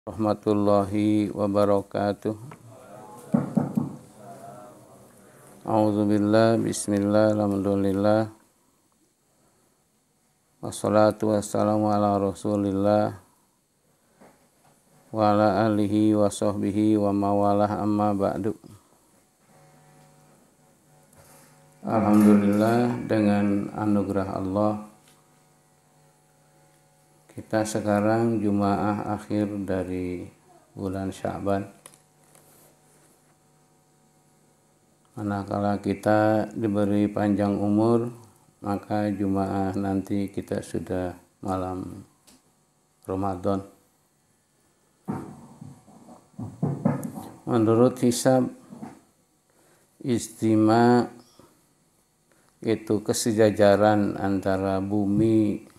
Rahmatullahi wabarakatuh. A'udzubillah, bismillah, alhamdulillah. Wassalatu wassalamu ala rasulillah wa ala alihi wa sahbihi wa mawalah amma ba'du. Alhamdulillah, dengan anugerah Allah kita sekarang Jumaah akhir dari bulan Sya'ban. Manakala kita diberi panjang umur, maka Jumaah nanti kita sudah malam Ramadan. Menurut hisab istima, itu kesejajaran antara bumi,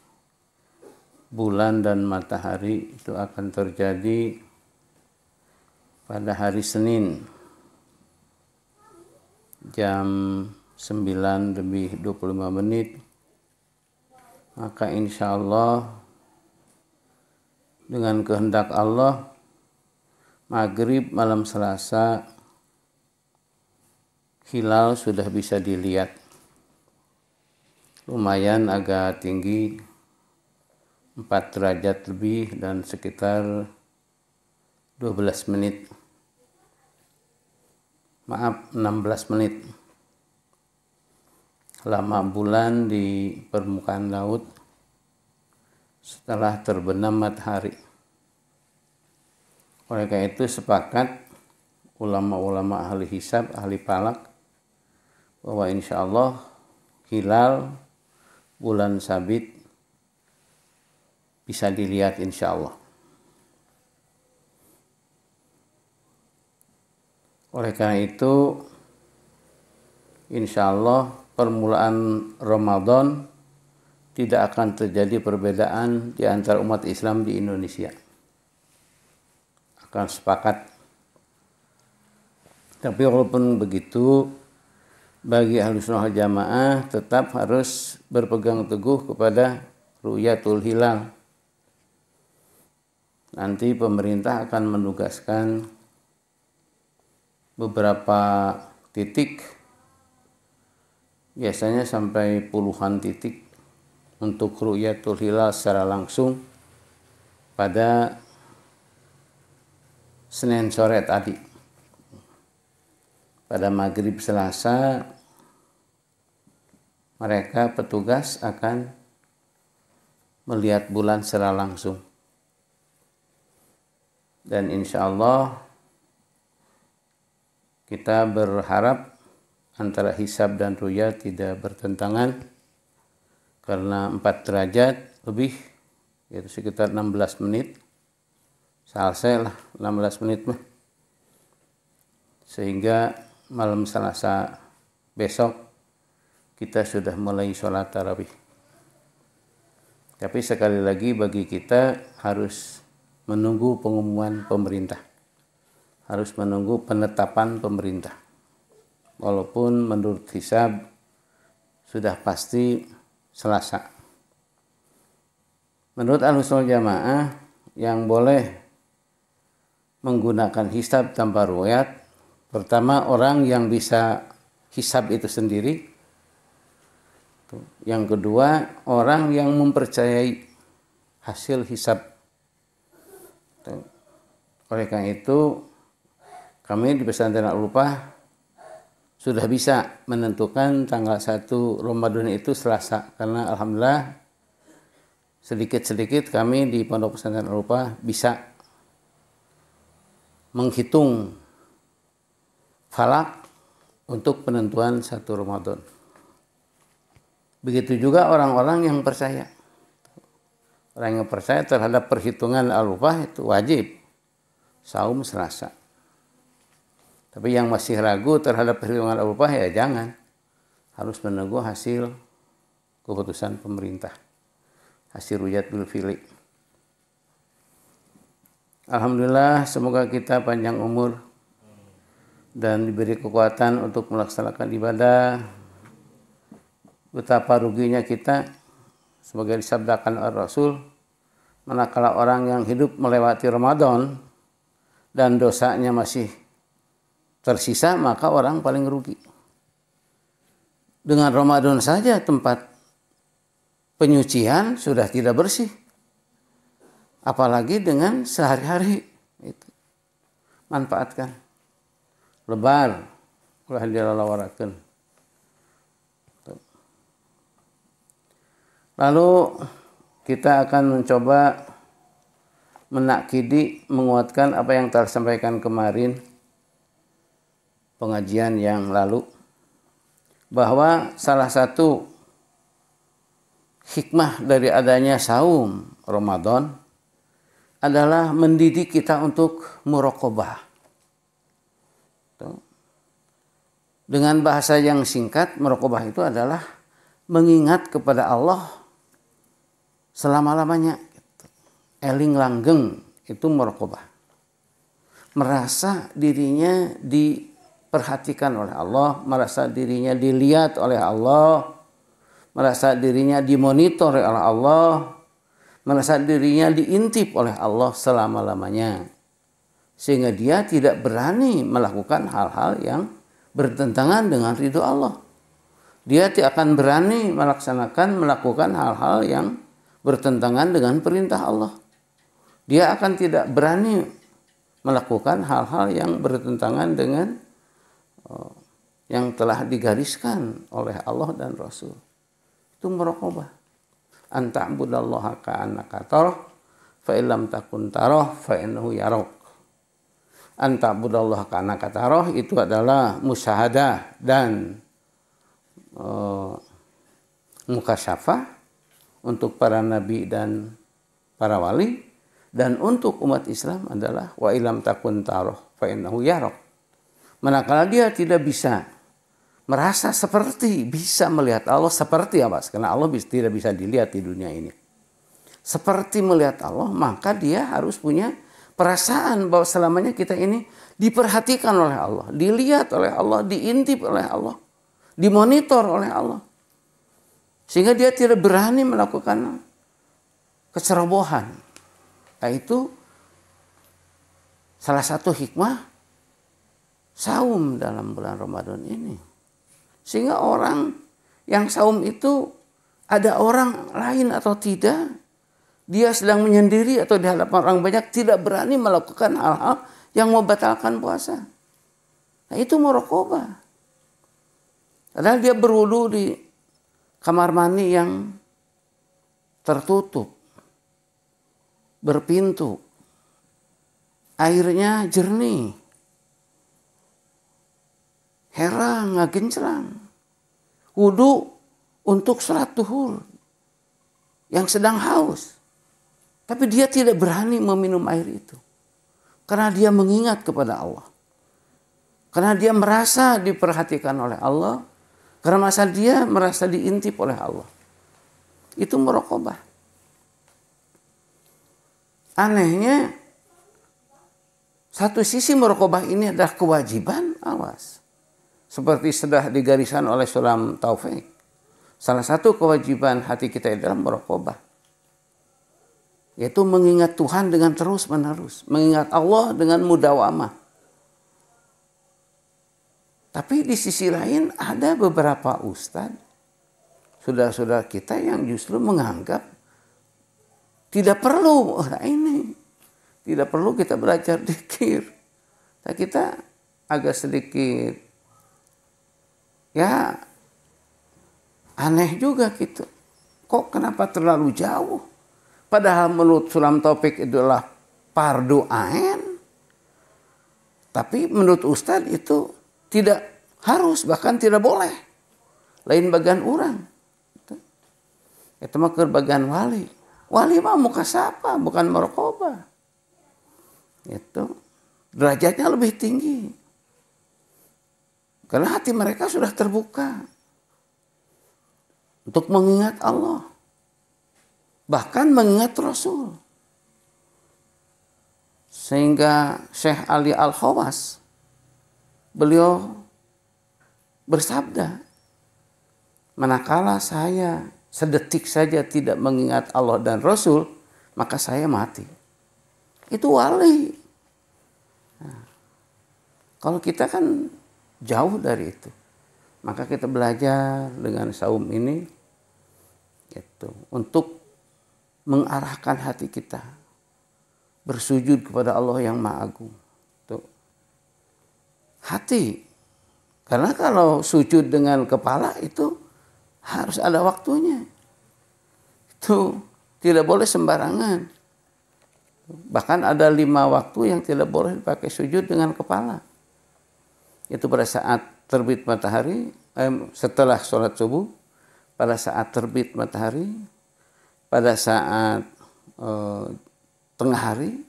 bulan dan matahari itu akan terjadi pada hari Senin jam 9:25. Maka insya Allah dengan kehendak Allah maghrib malam Selasa hilal sudah bisa dilihat. Lumayan agak tinggi, 4 derajat lebih dan sekitar 12 menit. Maaf, 16 menit. Lama bulan di permukaan laut setelah terbenam matahari. Oleh karena itu sepakat ulama-ulama ahli hisab, ahli falak, bahwa insya Allah hilal bulan sabit bisa dilihat insya Allah. Oleh karena itu insya Allah permulaan Ramadan tidak akan terjadi perbedaan di antara umat Islam di Indonesia. Akan sepakat. Tapi walaupun begitu, bagi Ahlussunnah wal Jamaah tetap harus berpegang teguh kepada ru'yatul hilal. Nanti pemerintah akan menugaskan beberapa titik, biasanya sampai puluhan titik untuk ru'yatul hilal secara langsung pada Senin sore tadi. Pada maghrib Selasa mereka petugas akan melihat bulan secara langsung. Dan insya Allah kita berharap antara hisab dan ru'ya tidak bertentangan, karena 4 derajat lebih, yaitu sekitar 16 menit. Selesai lah 16 menit mah. Sehingga malam Selasa besok kita sudah mulai sholat tarawih. Tapi sekali lagi bagi kita harus menunggu pengumuman pemerintah, harus menunggu penetapan pemerintah. Walaupun menurut hisab sudah pasti Selasa. Menurut Ahlussunnah wal Jamaah yang boleh menggunakan hisab tanpa ru'yat, pertama orang yang bisa hisab itu sendiri. Yang kedua orang yang mempercayai hasil hisab. Oleh karena itu kami di Pesantren Al-Ulupah sudah bisa menentukan tanggal 1 Ramadan itu Selasa, karena alhamdulillah sedikit-sedikit kami di Pondok Pesantren Al-Ulupah bisa menghitung falak untuk penentuan 1 Ramadan. Begitu juga orang-orang yang percaya. Orang yang percaya terhadap perhitungan Al-Ulupah itu wajib saum Selasa. Tapi yang masih ragu terhadap perhitungan Al-Ulupah ya jangan. Harus menunggu hasil keputusan pemerintah. Hasil ru'yatul fili. Alhamdulillah, semoga kita panjang umur dan diberi kekuatan untuk melaksanakan ibadah. Betapa ruginya kita, sebagai disabdakan Rasul, Manakala orang yang hidup melewati Ramadan dan dosanya masih tersisa, maka orang paling rugi. Dengan Ramadan saja tempat penyucian sudah tidak bersih. Apalagi dengan sehari-hari. Itu. Manfaatkan. Lebar. Ulah dilalawarakeun. Lalu kita akan mencoba menakkidi, menguatkan apa yang telah disampaikan kemarin pengajian yang lalu, bahwa salah satu hikmah dari adanya saum Ramadan adalah mendidik kita untuk muraqabah. Dengan bahasa yang singkat, muraqabah itu adalah mengingat kepada Allah selama-lamanya. Eling langgeng itu muraqabah. Merasa dirinya diperhatikan oleh Allah, merasa dirinya dilihat oleh Allah, merasa dirinya dimonitor oleh Allah, merasa dirinya diintip oleh Allah selama-lamanya. Sehingga dia tidak berani melakukan hal-hal yang bertentangan dengan ridho Allah. Dia tidak akan berani melakukan hal-hal yang bertentangan dengan perintah Allah. Dia akan tidak berani melakukan hal-hal yang bertentangan dengan yang telah digariskan oleh Allah dan Rasul. Itu muraqabah. Anta'budallaha ka'annaka tarah fa illam takun tarah fa innahu yarak. Anta'budallaha ka'annaka tarah itu adalah musyahadah dan mukasyafah untuk para nabi dan para wali. Dan untuk umat Islam adalah wa ilam takun tarah fa innahu yarak. Manakala dia tidak bisa merasa seperti bisa melihat Allah seperti apa? Karena Allah tidak bisa dilihat di dunia ini. Seperti melihat Allah, maka dia harus punya perasaan bahwa selamanya kita ini diperhatikan oleh Allah, dilihat oleh Allah, diintip oleh Allah, dimonitor oleh Allah. Sehingga dia tidak berani melakukan kecerobohan. Itu salah satu hikmah saum dalam bulan Ramadan ini. Sehingga orang yang saum itu ada orang lain atau tidak, dia sedang menyendiri atau di hadapan orang banyak, tidak berani melakukan hal-hal yang membatalkan puasa. Nah, itu muraqabah. Padahal dia berwudu di kamar mandi yang tertutup, berpintu, airnya jernih, herang ngagenclang, wudu untuk salat duhur yang sedang haus, tapi dia tidak berani meminum air itu karena dia mengingat kepada Allah, karena dia merasa diperhatikan oleh Allah, karena dia merasa diintip oleh Allah. Itu muraqabah. Anehnya, satu sisi muraqabah ini adalah kewajiban, awas. Seperti sudah digariskan oleh Sulam Taufik. Salah satu kewajiban hati kita adalah muraqabah. Yaitu mengingat Tuhan dengan terus-menerus. Mengingat Allah dengan mudawamah. Tapi di sisi lain ada beberapa ustadz, saudara-saudara kita yang justru menganggap tidak perlu tidak perlu kita belajar dzikir. Nah, kita agak sedikit ya aneh juga gitu. Kok kenapa terlalu jauh? Padahal menurut Sulam Taufik itu adalah fardu ain. Tapi menurut Ustadz itu tidak harus, bahkan tidak boleh. Lain bagian orang. Itu mah bagian wali. Wali mah mukasyafah, bukan muraqabah. Itu derajatnya lebih tinggi. Karena hati mereka sudah terbuka untuk mengingat Allah. Bahkan mengingat Rasul. Sehingga Syekh Ali Al-Khawas, beliau bersabda, manakala saya sedetik saja tidak mengingat Allah dan Rasul, maka saya mati. Itu wali. Nah, kalau kita kan jauh dari itu. Maka kita belajar dengan saum ini gitu, untuk mengarahkan hati kita bersujud kepada Allah yang Maha Agung. Tuh. Hati. Karena kalau sujud dengan kepala itu harus ada waktunya. Itu tidak boleh sembarangan. Bahkan ada 5 waktu yang tidak boleh dipakai sujud dengan kepala. Itu pada saat terbit matahari, setelah sholat subuh, pada saat terbit matahari, pada saat tengah hari,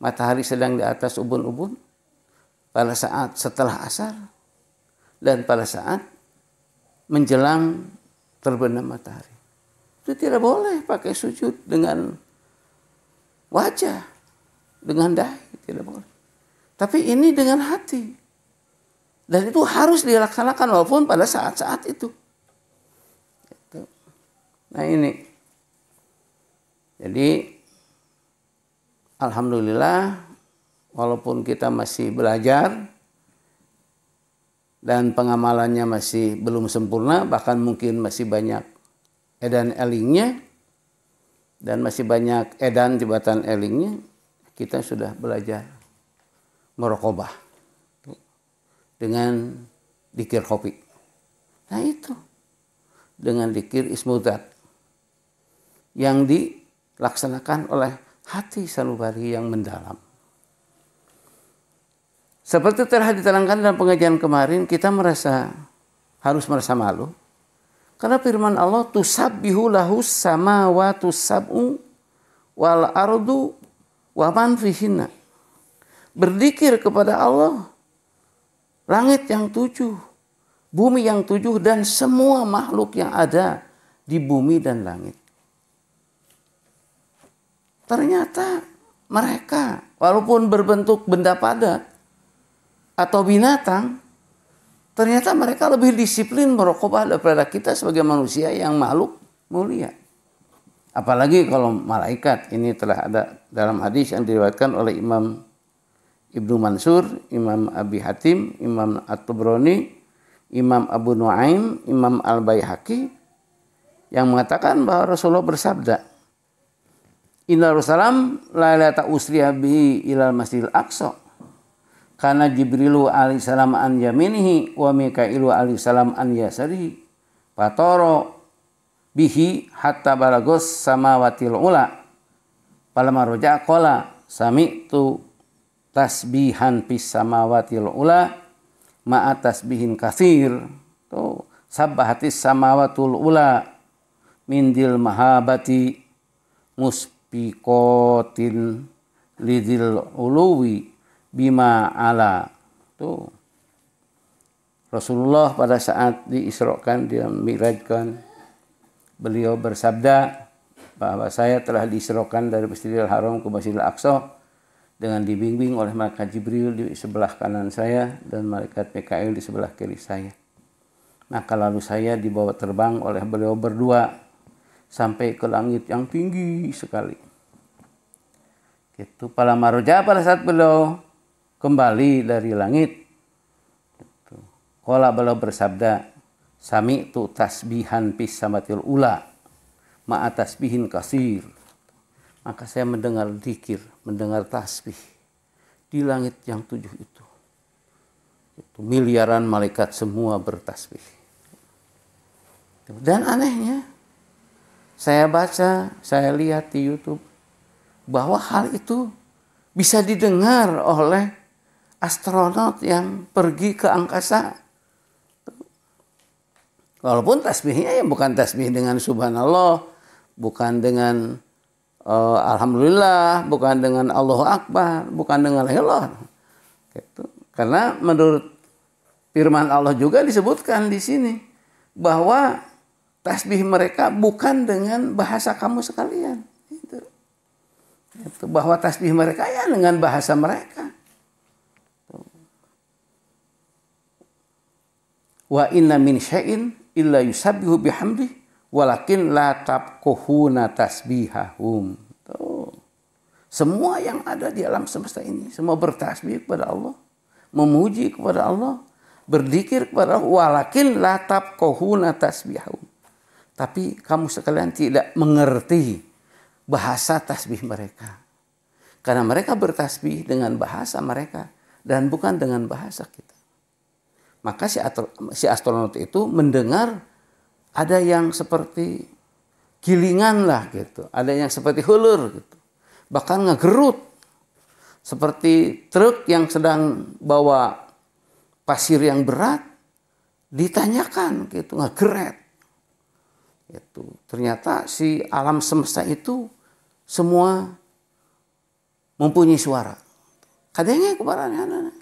matahari sedang di atas ubun-ubun, pada saat setelah asar, dan pada saat menjelang terbenam matahari. Itu tidak boleh pakai sujud dengan wajah, dengan dahi, tidak boleh. Tapi ini dengan hati. Dan itu harus dilaksanakan walaupun pada saat-saat itu. Nah ini. Jadi alhamdulillah walaupun kita masih belajar dan pengamalannya masih belum sempurna, bahkan mungkin masih banyak edan elingnya dan masih banyak edan jembatan elingnya, kita sudah belajar merokobah dengan dikir kopi. Nah itu dengan dikir ismudzat yang dilaksanakan oleh hati sanubari yang mendalam. Seperti telah diterangkan dalam pengajian kemarin, kita harus merasa malu karena firman Allah, tusabbihu lahus samawati sab'u wal ardu wa man fihinna. Berzikir kepada Allah langit yang 7, bumi yang 7, dan semua makhluk yang ada di bumi dan langit. Ternyata mereka walaupun berbentuk benda padat atau binatang, ternyata mereka lebih disiplin merokobah daripada kita sebagai manusia yang makhluk mulia. Apalagi kalau malaikat. Ini telah ada dalam hadis yang diriwayatkan oleh Imam Ibnu Mansur, Imam Abi Hatim, Imam At-Tabrani, Imam Abu Nuaim, Imam Al-Baihaqi, yang mengatakan bahwa Rasulullah bersabda, Inna Rasulullah lailata usriya bihi ilal masjidil aqsa, kana Jibrilu alaihissalam an yaminihi wa Mikailu alaihissalam an yasarihi, fatoro bihi hatta balagos samawatil ula, falamma roja'a qala sami'tu tasbihan fis samawatil ula ma'a tasbihin katsir. Tuh, sabbahatis samawatul ula mindil mahabati musbiqatin lidil uluwi bima ala. Tuh. Rasulullah pada saat diisrokan, dia mirajkan, beliau bersabda bahwa saya telah diisrokan dari Masjidil Haram ke Masjidil Aqsa dengan dibimbing oleh malaikat Jibril di sebelah kanan saya dan malaikat Mikail di sebelah kiri saya. Maka lalu saya dibawa terbang oleh beliau berdua sampai ke langit yang tinggi sekali. Gitu. Falamma roja, pada saat beliau kembali dari langit, gitu. Qala, beliau bersabda, sami'tu tasbihan fis samatil ula ma'a tasbihin katsir. Maka saya mendengar zikir, mendengar tasbih di langit yang 7 itu. Miliaran malaikat semua bertasbih. Dan anehnya, saya baca, saya lihat di YouTube bahwa hal itu bisa didengar oleh astronot yang pergi ke angkasa. Walaupun tasbihnya ya bukan tasbih dengan subhanallah, bukan dengan alhamdulillah, bukan dengan Allahu Akbar, bukan dengan Allah. Gitu. Karena menurut firman Allah juga disebutkan di sini bahwa tasbih mereka bukan dengan bahasa kamu sekalian. Gitu. Bahwa tasbih mereka ya dengan bahasa mereka. Wa inna min syai'in illa yusabbihu bihamdi walakin la tabquhuna tasbihahum. Tuh. Semua yang ada di alam semesta ini, semua bertasbih kepada Allah, memuji kepada Allah, berzikir kepada Allah, walakin la tafqahuna tasbihahum. Tapi kamu sekalian tidak mengerti bahasa tasbih mereka. Karena mereka bertasbih dengan bahasa mereka dan bukan dengan bahasa kita. Maka si astronot itu mendengar ada yang seperti gilingan lah gitu, ada yang seperti hulur gitu. Bahkan ngegerut seperti truk yang sedang bawa pasir yang berat, ditanyakan gitu, ngegeret. Itu ternyata si alam semesta itu semua mempunyai suara. Kadangnya kemarahan,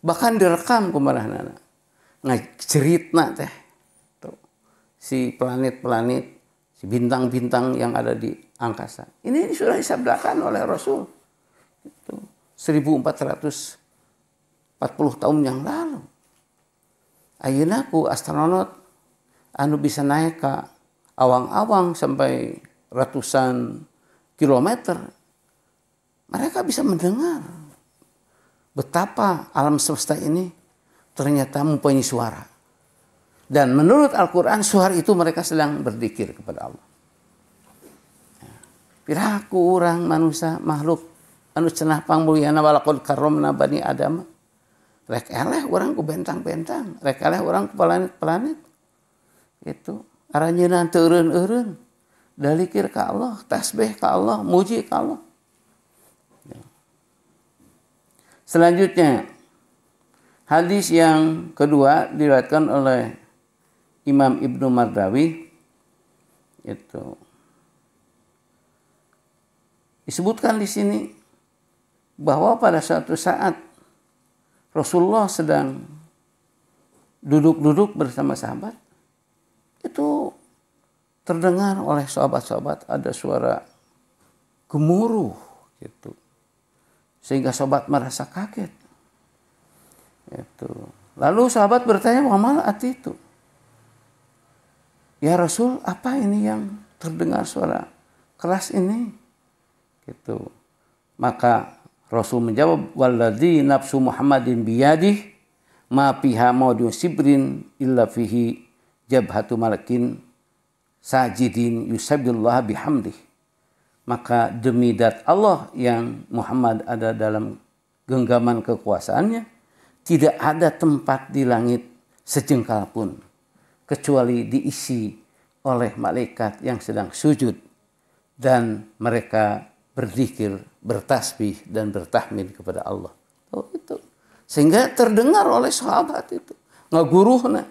bahkan direkam kemarahan. Nah, ceritna teh si planet-planet, si bintang-bintang yang ada di angkasa. Ini sudah disabdakan oleh Rasul. Itu 1440 tahun yang lalu. Ayeuna ku astronot anu bisa naik ke awang-awang sampai ratusan kilometer. Mereka bisa mendengar betapa alam semesta ini ternyata mempunyai suara. Dan menurut Al-Quran suara itu mereka sedang berzikir kepada Allah. Piraku orang manusia makhluk anu cenah pangmulyana walaqad karramna bani Adam. Rek eleh orang ku bentang-bentang, rek eleh orang ku planet-planet. Itu aranjeunna teu eureun-eureun. Dalikir ka Allah, tasbih ka Allah, muji ka Allah. Selanjutnya hadis yang kedua diriwayatkan oleh Imam Ibnu Mardawi, itu disebutkan di sini bahwa pada suatu saat Rasulullah sedang duduk-duduk bersama sahabat, itu terdengar oleh sahabat-sahabat ada suara gemuruh gitu. Sehingga sahabat merasa kaget. Itu. Lalu sahabat bertanya, "Wa mal atitu?" "Ya Rasul, apa ini yang terdengar suara keras ini?" Gitu. Maka Rasul menjawab, "Walladzi nafsu Muhammadin biyadih ma fiha mawdi'u sibrin illa fihi jabhatu malakin sajidin yusabbihullaha bihamdih." Maka demi zat Allah yang Muhammad ada dalam genggaman kekuasaannya, tidak ada tempat di langit sejengkal pun kecuali diisi oleh malaikat yang sedang sujud dan mereka berzikir, bertasbih dan bertahmid kepada Allah. Oh, itu. Sehingga terdengar oleh sahabat itu. Ngaguruhna.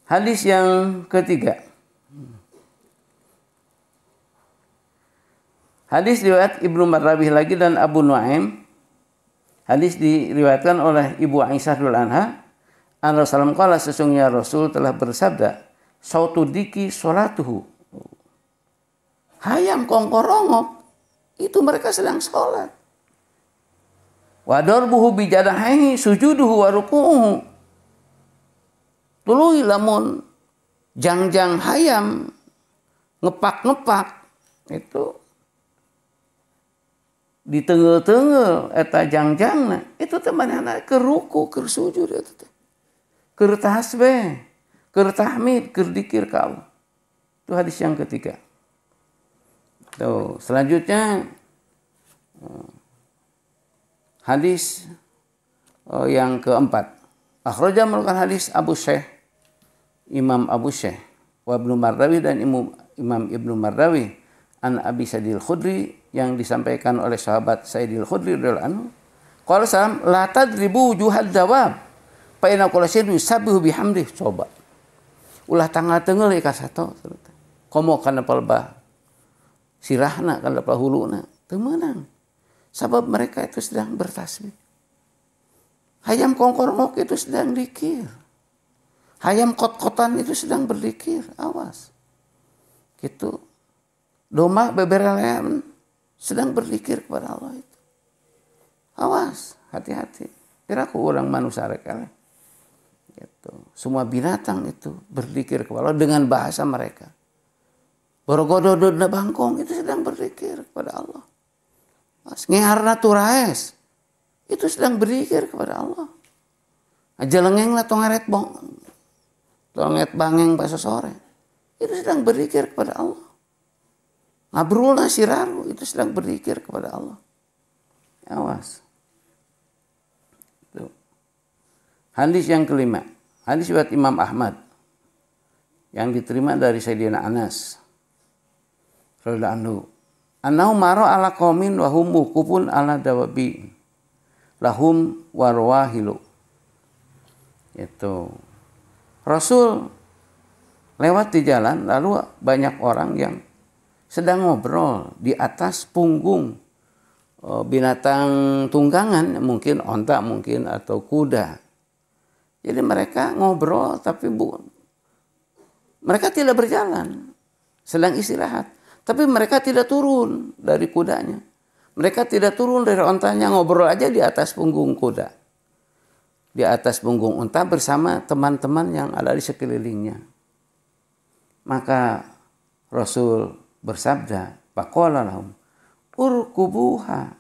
Hadis yang ketiga. Hadis riwayat Ibnu Mardawi lagi dan Abu Nuaim. Hadis diriwayatkan oleh Ibu Aisyah radhiyallahu anha. Rasulullah qala, sesungguhnya Rasul telah bersabda, "Sautu diki sholatuhu." Hayam kongkorongok itu mereka sedang sholat. Wa darbuhu bi jadahihi sujuduhu wa ruku'uhu. Tuluy lamun jangjang hayam ngepak-ngepak itu di tengel-tengel eta jangjangna itu temanana ke ruku, ke sujud eta teh. Keur tasbih, keur tahmid, keur dzikir ka Allah. Itu hadis yang ketiga. Tuh, selanjutnya hadis yang keempat. Akhraja melakukan hadis Abu Syekh, Imam Abu Syekh, wa Ibnu Mardawi dan Imam Ibnu Mardawi an Abi Sa'idil Khudri yang disampaikan oleh sahabat Sa'idil Khudri radhiyallahu anhu. Qala salam la tadribu wujuhad dawab fa inna kulla shay'in yusabbihu bihamdih. Coba. Ulah tanggal teungel ka sato. Komo kana palbah sirahna kana palbah huluna. Teu meunang. Sabab mereka itu sedang bertasbih. Hayam kongkorongok itu sedang dzikir. Hayam kot-kotan itu sedang berzikir. Awas. Gitu. Domba beberelean sedang berzikir kepada Allah itu. Awas, hati-hati. Kira-kira orang manusia rekale. Gitu. Semua binatang itu berzikir kepada Allah dengan bahasa mereka. borogodododna bangkong itu sedang berzikir kepada Allah. Ngeharna turaes itu sedang berzikir kepada Allah. Jelengeng lah tongaret bangeng bahasa sore itu sedang berzikir kepada Allah. Ngabrulna siraru itu sedang berzikir kepada Allah. Awas. Itu. Hadis yang kelima, hadis riwayat Imam Ahmad yang diterima dari Sayyidina Anas radhiyallahu anhu. Annahu mara ala qaumin wa hum muqufun ala dawabi lahum warwahilu. Itu Rasul lewat di jalan, lalu banyak orang yang sedang ngobrol di atas punggung binatang tunggangan, mungkin onta mungkin atau kuda. Jadi mereka ngobrol tapi mereka tidak berjalan, sedang istirahat. Tapi mereka tidak turun dari kudanya. Mereka tidak turun dari ontanya, ngobrol aja di atas punggung kuda. Di atas punggung unta bersama teman-teman yang ada di sekelilingnya. Maka Rasul bersabda, faqala lahum urkubuha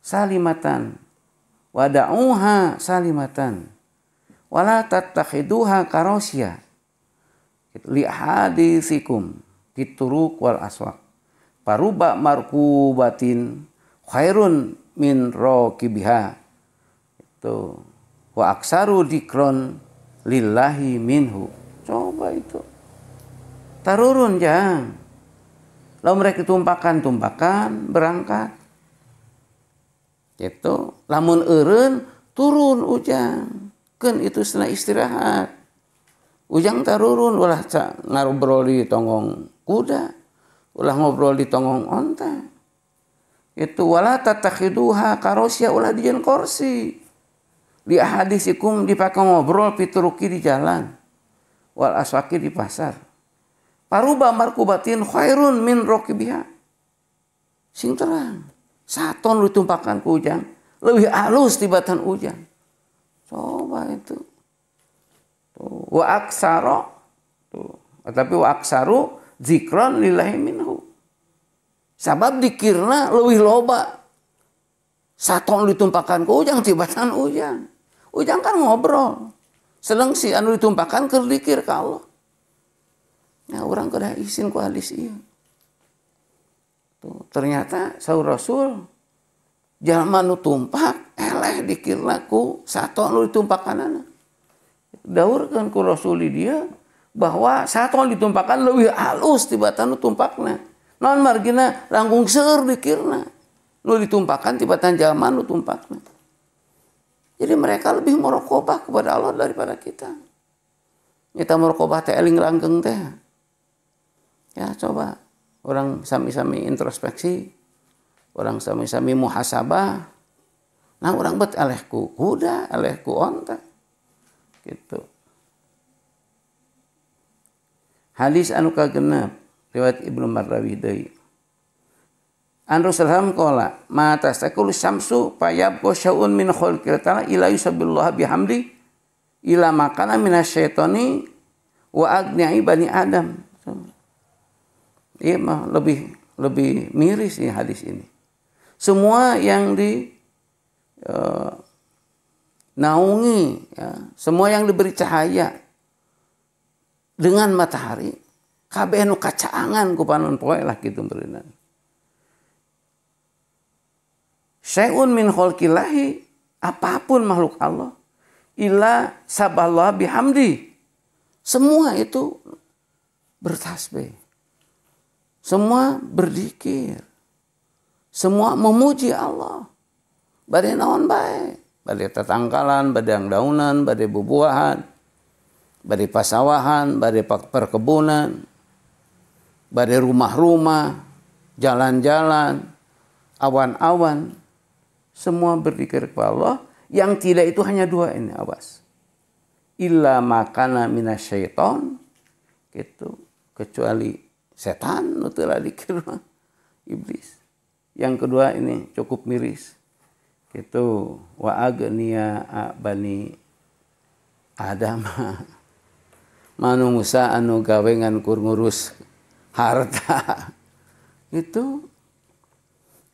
salimatan wada'uha salimatan wala tattakhiduha karosya li hadithikum fituruk wal aswaq paruba markubatin khairun min raqibiha. Itu wa aksaru dikron lillahi minhu. Coba itu tarurun jang. Lalu mereka tumpakan berangkat. Itu lamun eureun turun ujang. Keun itu setelah istirahat. Ujang tarurun ulah ngarobrol di tonggong kuda, ulah ngobrol di tonggong onta. Itu wala tatakhiduha karosya ulah dijieun kursi. Di hadisikum dipakai ngobrol pituruki di jalan. Wal aswaki di pasar. Paruba markubatin khairun min raqibiha. Sing terang. Saton lu tumpakan ku ujang, lebih halus tibatan ujang. Coba itu. Tuh. Wa aksara. Tuh. Tapi wa aksaru zikran lillahi minhu. Sabab dikirna lebih loba. Saton ditumpakan ku ujang tibatan ujang. Ujang kan ngobrol. Seleng si anu ditumpakan keur dikir ka Allah. Nah, orang kada izin ku hadis ieu. Tuh, ternyata saur Rasul jalma nu tumpak eleh dikirna ku saton nu ditumpakanana. Daurkeun ku Rasul dia bahwa saton ditumpakan leuwih halus tibatan nu tumpakna. Naon margina langkung seueur dikirna. Nu ditumpakan tibatan jalma nu tumpakna. Jadi mereka lebih muraqabah kepada Allah daripada kita. Kita muraqabah teh eling langgeng teh. Ya coba orang sami-sami introspeksi, orang sami-sami muhasabah. Nah orang bet elehku kuda, elehku onta. Gitu. Hadis anu kagenep riwayat Ibnu Mardawi deui. An Rasulullah qala ma tasaqulu syamsu fayabqa sya'un min khalqil ta'ala ila yusabbillahu bihamdi ila makana minasyaitani wa agni'i bani Adam. Iya mah lebih miris ya hadis ini. Semua yang naungi, ya, semua yang diberi cahaya dengan matahari, kabeh nu kacaangan ku panon poe lah kitu beunang. Syai'un min khalqillahi, apapun makhluk Allah, illa saballah bihamdi. Semua itu bertasbih. Semua berzikir. Semua memuji Allah. Bade naon bae, bade tatangkalan, bade daunan, bade bubuahan, bade pasawahan, bade perkebunan, bade rumah-rumah, jalan-jalan, awan-awan, semua berzikir kepada Allah. Yang tidak itu hanya dua ini, awas. Illa makana minasyaiton, gitu, kecuali setan nutulah dikir iblis. Yang kedua ini cukup miris. Itu wa agniya bani Adam. Manungsa anu gawengan kur ngurus harta. Itu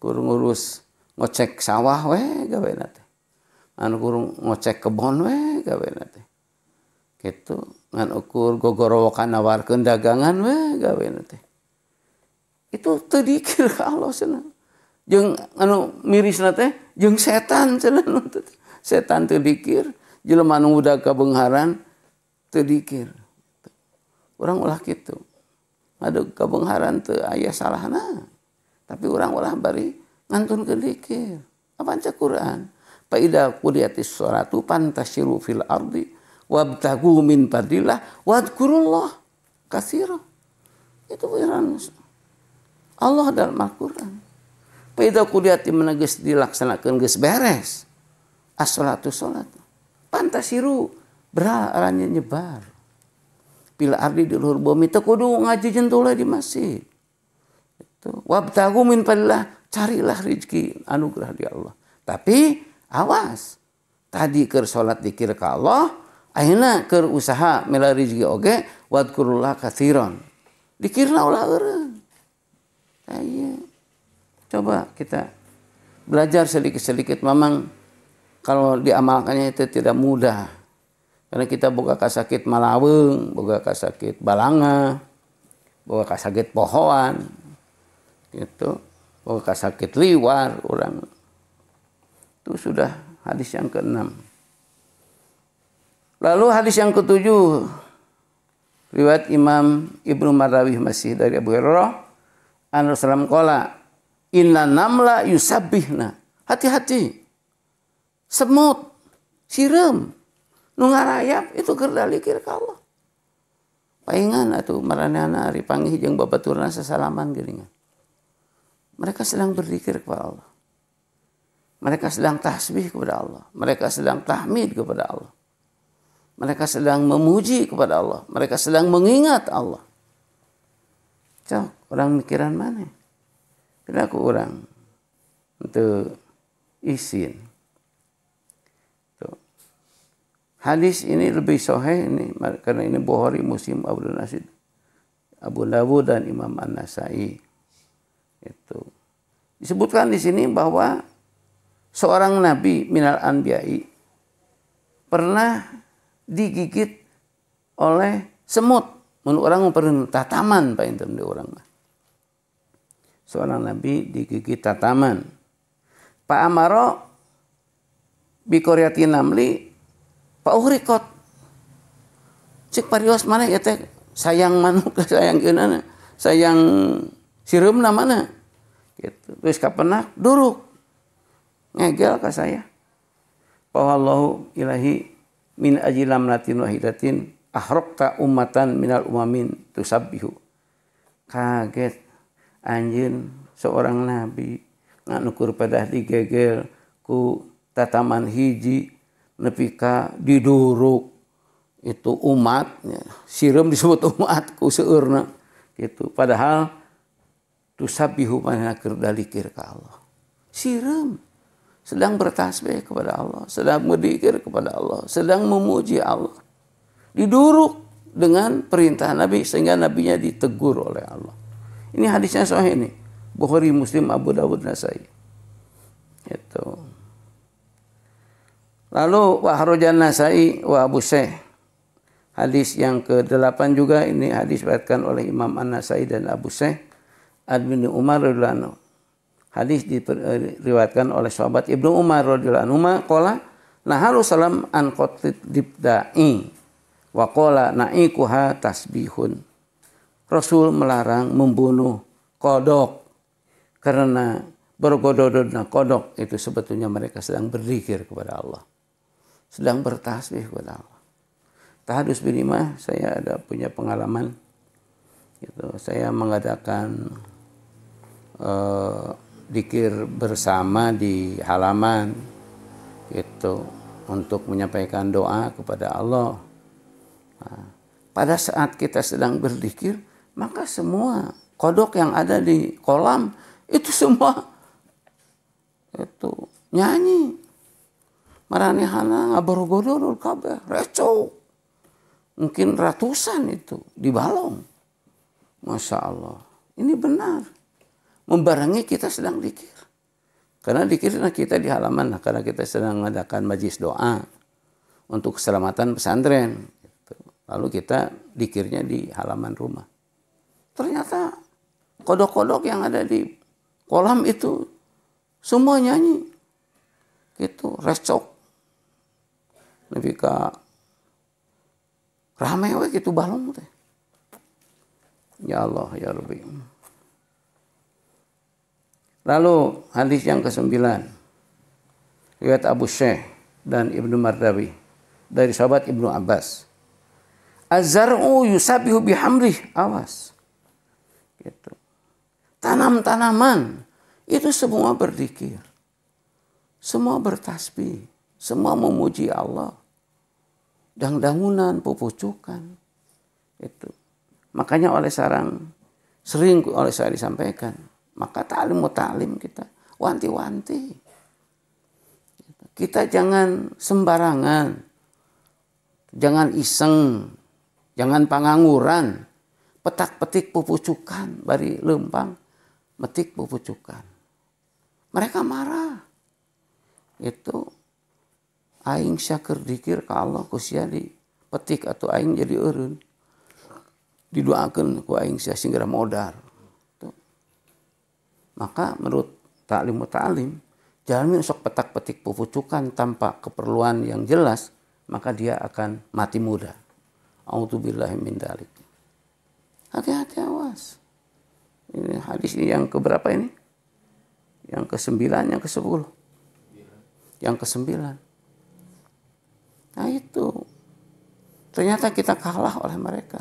kurang ngurus ngecek sawah we gaweana teh. Anu kurang ngecek kebon we gaweana teh. Kitu ngan ukur gogorowokan nawarkeun dagangan we gaweana teh. Itu teu dikir ka Allah cenah. Jeung anu mirisna teh jeung setan cenah. Setan teu dikir, jelema anu budak kabeungharan teu dikir. Urang ulah kitu. Ngadeg kabeungharan teu aya salahna. Tapi urang ulah bari ngantunkeun dikir. Apa aja Quran? Fa idza qudiyatis sholatu fantashiru fil ardi wabtagu min fadlillah wadhkurullah katsiran. Itu firman Allah dalam Al-Qur'an. Fa idza qudiyati meneges dilaksanakeun geus beres. As-sholatu sholat. Fantasiru beraranya nyebar. Bila ardi di luhur bumi teu kudu ngaji jentulah di masjid. Itu wabtagu min fadlillah, carilah rezeki anugerah di Allah. Tapi awas. Tadi keur salat dikir ka Allah, ayeuna keur usaha mela rezeki oge wadkurullah katsiran. Dikirna ulah eureun. Aya. Coba kita belajar sedikit-sedikit memang kalau diamalkannya itu tidak mudah. Karena kita boga kasakit malaweung, boga kasakit balanga, boga kasakit pohoan, gitu, boga kasakit liwar, orang itu sudah hadis yang ke-6. Lalu hadis yang ke-7, riwayat Imam Ibnu Marrawih masih dari Abu Hurairah, an Rasulullah qala, inna namla yusabbihna. Hati-hati, semut, sireum nu ngarayap itu keur dalikir ka Allah. Paingan atuh maranehna ari panggih jeung babaturna sasalaman geuningan. Mereka sedang berzikir kepada Allah. Mereka sedang tasbih kepada Allah. Mereka sedang tahmid kepada Allah. Mereka sedang memuji kepada Allah. Mereka sedang mengingat Allah. Cok, orang mikiran mana? Perilaku orang untuk isin. Hadis ini lebih sahih ini karena ini Bukhari, Muslim, Abu Dawud dan Imam An-Nasai. Itu disebutkan di sini bahwa seorang nabi minal anbiya'i pernah digigit oleh semut. Mun orang pernah tataman Pak Inten di orang mah. Seorang nabi digigit tataman. Pak Amaro bi qaryati namli Pak Uhrikot, cek parios mana ya teh sayang manuk sayang geunana sayang sireumna mana gitu. Terus kapenak duruk ngegel ka saya. Wallahu ilahi min ajilam latin wahidatin ahraqta ummatan minal umamin tusabbihu. Kaget anjeun seorang nabi nganukur padah digegel ku tataman hiji nepi ka diduruk itu umatnya sireum disebut umat ku seueurna gitu padahal tusabbihu manehna keur dalikir ka Allah sireum sedang bertasbih kepada Allah sedang berzikir kepada Allah sedang memuji Allah diduruk dengan perintah Nabi sehingga nabinya ditegur oleh Allah. Ini hadisnya sahih ini Bukhari, Muslim, Abu Dawud, Nasai itu. Lalu wa harajan Nasai wa Abu Syekh. Hadis yang ke-8 juga ini hadis diriwayatkan oleh Imam An-Nasai dan Abu Syekh bin Umar radhiyallahu anhu. Hadis diriwayatkan oleh sahabat Ibnu Umar radhiyallahu anhu qala naharu salam an qatlit dibda'i wa qala naikuha tasbihun. Rasul melarang membunuh kodok karena bergodododna kodok itu sebetulnya mereka sedang berzikir kepada Allah. Sedang bertasbih kepada Allah. Tahadus binimah saya ada punya pengalaman gitu. Saya mengadakan zikir bersama di halaman gitu untuk menyampaikan doa kepada Allah. Nah, pada saat kita sedang berzikir maka semua kodok yang ada di kolam itu semua itu nyanyi. Maranehana ngaborgododol kabeh reco. Mungkin ratusan itu di balong. Masya Allah. Ini benar. Membarengi kita sedang zikir. Karena zikirnya kita di halaman. Karena kita sedang mengadakan majelis doa untuk keselamatan pesantren. Lalu kita zikirnya di halaman rumah. Ternyata kodok-kodok yang ada di kolam itu semua nyanyi. Gitu, recok. Lebih ke rame we gitu balong teh. Ya Allah, ya Rabbi. Lalu hadis yang ke-9. Riwayat Abu Syekh dan Ibnu Mardawi dari sahabat Ibnu Abbas. Az-zar'u yusabihu bihamrih. Awas. Gitu. Tanam-tanaman itu semua berzikir. Semua bertasbih. Semua memuji Allah. Daun-daunan, pupucukan. Itu. Makanya sering oleh saya disampaikan. Maka ta'lim kita. Wanti-wanti. Kita jangan sembarangan. Jangan iseng. Jangan pangangguran. Petak-petik pupucukan. Bari lempang. Metik pupucukan. Mereka marah. Itu. Aing syakir dikir ke Allah. Kusia dipetik atau aing jadi eureun. Didoakan ku aing sia singgara modar. Tuh. Maka menurut ta'lim, jangan sok petak-petik pupucukan tanpa keperluan yang jelas, maka dia akan mati muda. A'udzubillahi min dzalik. Hati-hati, awas. Ini hadis ini yang keberapa ini? Yang ke-9, yang ke-10. Yang ke-9. Nah itu. Ternyata kita kalah oleh mereka.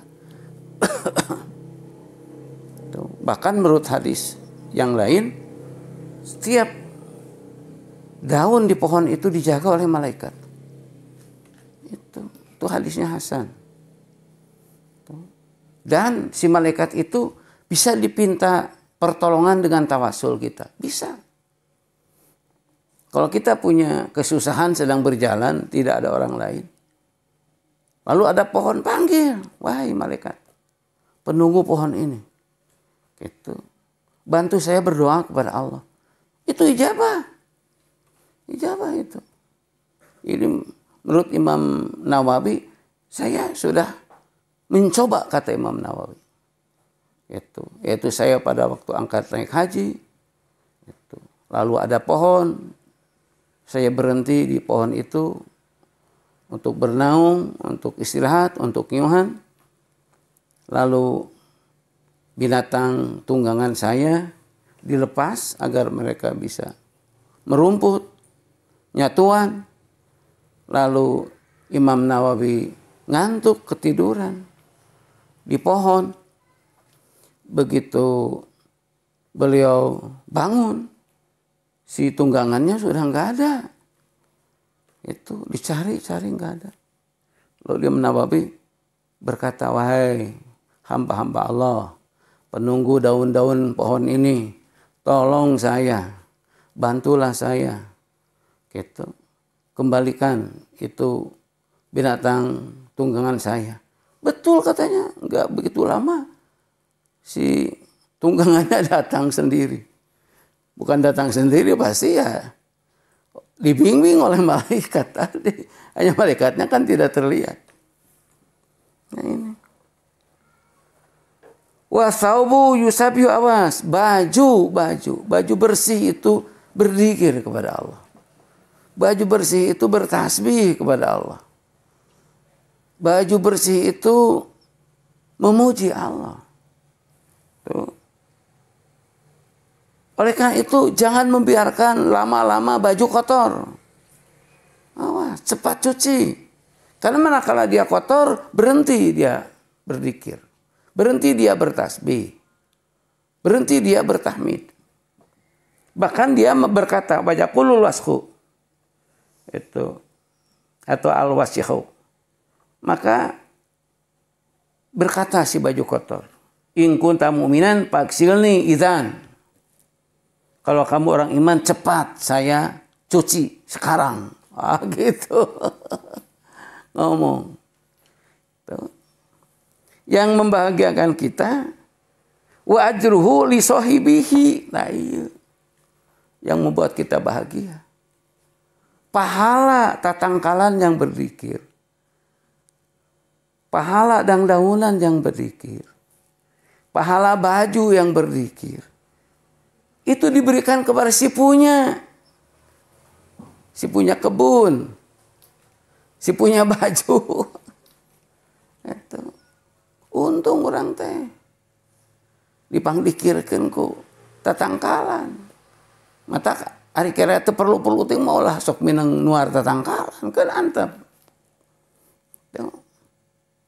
Bahkan menurut hadis yang lain, setiap daun di pohon itu dijaga oleh malaikat. Itu hadisnya Hasan. Dan si malaikat itu bisa dipinta pertolongan dengan tawasul kita. Bisa. Kalau kita punya kesusahan sedang berjalan, tidak ada orang lain. Lalu ada pohon, panggil. Wahai malaikat, penunggu pohon ini. Gitu. Bantu saya berdoa kepada Allah. Itu ijabah. Ijabah itu. Ini menurut Imam Nawawi, saya sudah mencoba, kata Imam Nawawi. Yaitu saya pada waktu angkat naik haji. Lalu ada pohon. Saya berhenti di pohon itu untuk bernaung, untuk istirahat, untuk nyuhan. Lalu binatang tunggangan saya dilepas agar mereka bisa merumput, nyatuan. Lalu Imam Nawawi ngantuk, ketiduran di pohon. Begitu beliau bangun, si tunggangannya sudah nggak ada. Itu dicari-cari nggak ada. Lalu Imam Nawawi berkata, wahai hamba-hamba Allah, penunggu daun-daun pohon ini, tolong saya, bantulah saya. Gitu. Kembalikan itu binatang tunggangan saya. Betul katanya, nggak begitu lama si tunggangannya datang sendiri. Bukan datang sendiri, pasti ya dibimbing oleh malaikat tadi. Hanya malaikatnya kan tidak terlihat. Nah ini. Wasaubu yusabihu, awas. Baju bersih itu berzikir kepada Allah. Baju bersih itu bertasbih kepada Allah. Baju bersih itu memuji Allah. Tuh. Oleh karena itu jangan membiarkan lama-lama baju kotor. Awas, cepat cuci. Karena manakala dia kotor, berhenti dia berzikir. Berhenti dia bertasbih. Berhenti dia bertahmid. Bahkan dia berkata, wajaqulul wasku. Itu. Atau al-wasyihu. Maka berkata si baju kotor. In kunta mu'minan faksilni idzan. Kalau kamu orang iman, cepat saya cuci sekarang. Gitu. Ngomong. Tuh. Yang membahagiakan kita, wa ajruhu li sahibihi. Nah, iya yang membuat kita bahagia. Pahala tatangkalan yang berzikir. Pahala daunan yang berzikir. Pahala baju yang berzikir. Itu diberikan kepada si punya. Si punya kebun. Si punya baju. Itu. Untung orang teh. Dipangdikirkeun ku tatangkalan. Mata hari kira itu perlu ting maulah sok minang nuar tatangkalan kan antep.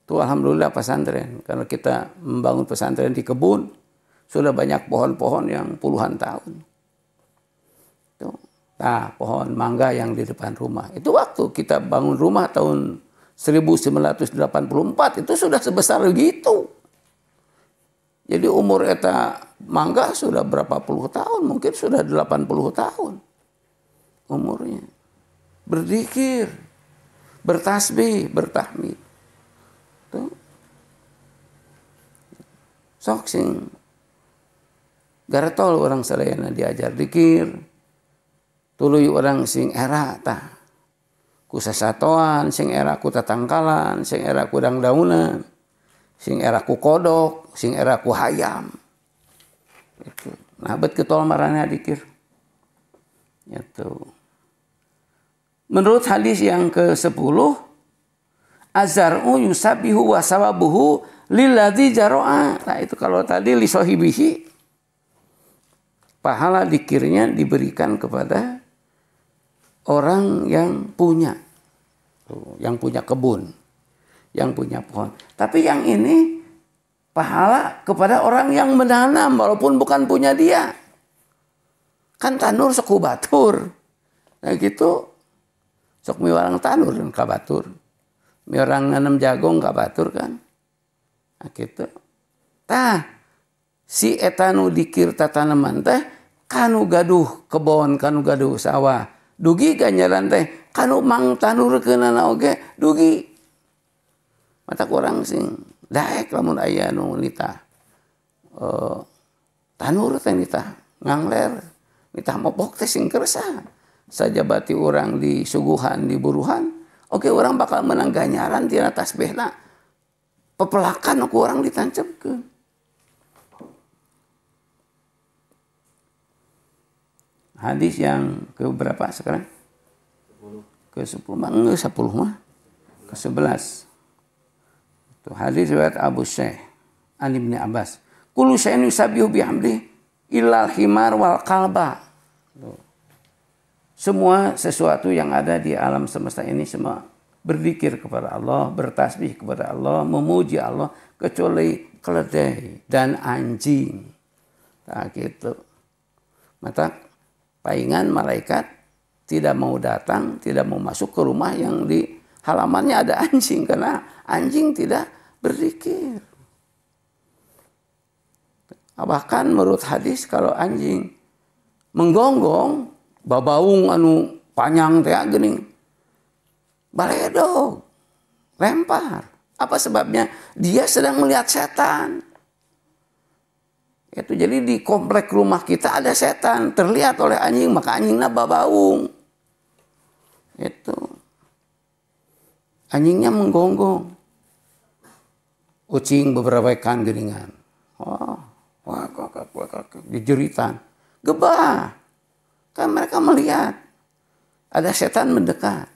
Tuh alhamdulillah pesantren. Karena kita membangun pesantren di kebun, sudah banyak pohon-pohon yang puluhan tahun. Tuh. Nah, pohon mangga yang di depan rumah. Itu waktu kita bangun rumah tahun 1984 itu sudah sebesar begitu. Jadi umur eta mangga sudah berapa puluh tahun, mungkin sudah 80 tahun umurnya. Berzikir, bertasbih, bertahmid. Tuh. Sok sing garetol orang sadayana diajar zikir. Tuluy orang sing era tah. Ku sasatoan, sing era ku tatangkalan, sing era ku dangdaunan, sing era ku kodok, sing era ku hayam. Itu. Nah, bet ketol marana dikir. Itu. Menurut hadis yang ke-10, azar'u yusabihu wa sawabuhu lilladzi jaro'a. Nah, itu kalau tadi li sahibihi, pahala dikirnya diberikan kepada orang yang punya kebun, yang punya pohon. Tapi yang ini pahala kepada orang yang menanam walaupun bukan punya dia. Kan tanur sok batur. Nah gitu sok mi orang tanur kan ka batur. Mi orang nanam jagung ka batur kan. Nah gitu. Tah si etanu dikir tataneman teh kanu gaduh kebon, kanu gaduh sawah. Dugi ganjaran teh kanu mang tanurkeunana oge dugi. Mata kurang sing daek lamun aya nu nitah tanur teh nitah ngangler nitah mopok teh sing kersa sajabati urang di suguhan di buruhan oke urang bakal menang ganjaran tina tasbihna pepelakan ku urang ditancepkeun. Hadis yang ke berapa sekarang? Ke-10 mah enggak 10 mah. Ke-11. Itu hadis riwayat Abu Syekh an Ibnu Abbas. Kullu syai'in yusabbihu bihamdi illal himar wal qalba. Semua sesuatu yang ada di alam semesta ini semua berzikir kepada Allah, bertasbih kepada Allah, memuji Allah kecuali keledai dan anjing. Nah gitu. Mata palingan malaikat tidak mau datang, tidak mau masuk ke rumah yang di halamannya ada anjing karena anjing tidak berzikir. Bahkan menurut hadis kalau anjing menggonggong babaung anu panjang teh geuning baledog lempar. Apa sebabnya? Dia sedang melihat setan. Itu jadi di komplek rumah kita ada setan terlihat oleh anjing maka anjingnya babaung. Itu anjingnya menggonggong. Ucing beberapa ikan geringan. Wah, dijeritan. Gebah. Kan mereka melihat ada setan mendekat.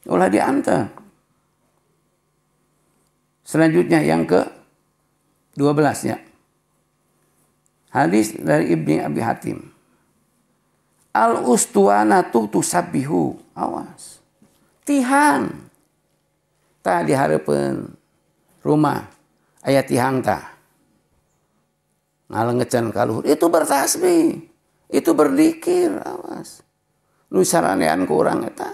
Ulah diantar. Selanjutnya yang ke-12 ya. Hadis dari Ibni Abi Hatim. Al-ustuwanatu tusabbihu. Awas. Tihang. Tak dihareupeun rumah. Aya tihang tah. Ngalengecan kaluhur. Itu bertasbih. Itu berzikir. Awas. Nu saranean ku urang eta.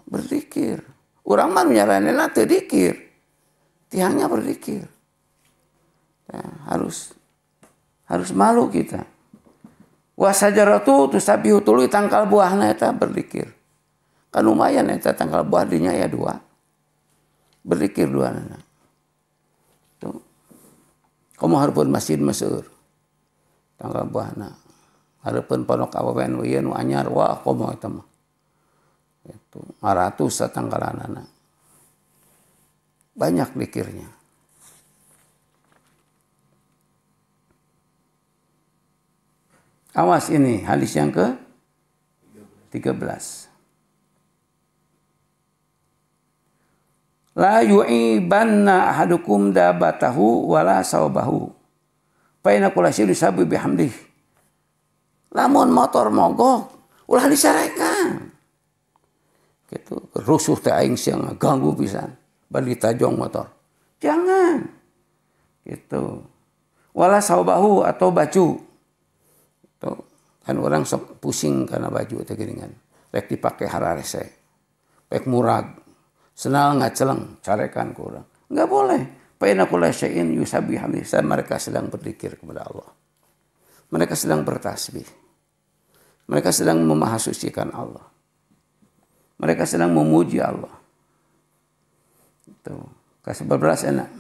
Berzikir. Urang mah nyaraneana teu dzikir. Tihangnya berzikir. Nah, harus malu kita. Wasajaratu tusabihu tuluy tangkal buahna eta berzikir. Kan lumayan eta tangkal buah dinya ya 2. Berzikir 2. Tuh. Komo hareupeun masjid meseur. Tanggal buahna. Hareupeun pondok awewen ieu nu anyar wah komo eta mah. Itu 500 satanggalanana. Banyak dikirnya. Awas ini hadis yang ke 13. La yu'ibanna ahadukum dabatahu wala sawbahu. Fa inna kulla syai'in yusabbihu bihamdih. Lamun motor mogok, ulah disarekan. Gitu, rusuh teh aing siang ganggu pisan. Bali tajong motor. Jangan. Gitu. Wala sawbahu atau baju. Tuh, kan orang sok pusing karena baju teh geuningan. Rek dipake hararese. Pek murag. Senal ngaceleng, carekan ku urang. Enggak boleh. Fa inna kulla syai'in yusabbihu bihamdih. Mereka sedang berzikir kepada Allah. Mereka sedang bertasbih. Mereka sedang memahasucikan Allah. Mereka sedang memuji Allah. Itu. Kasih berbelas enak.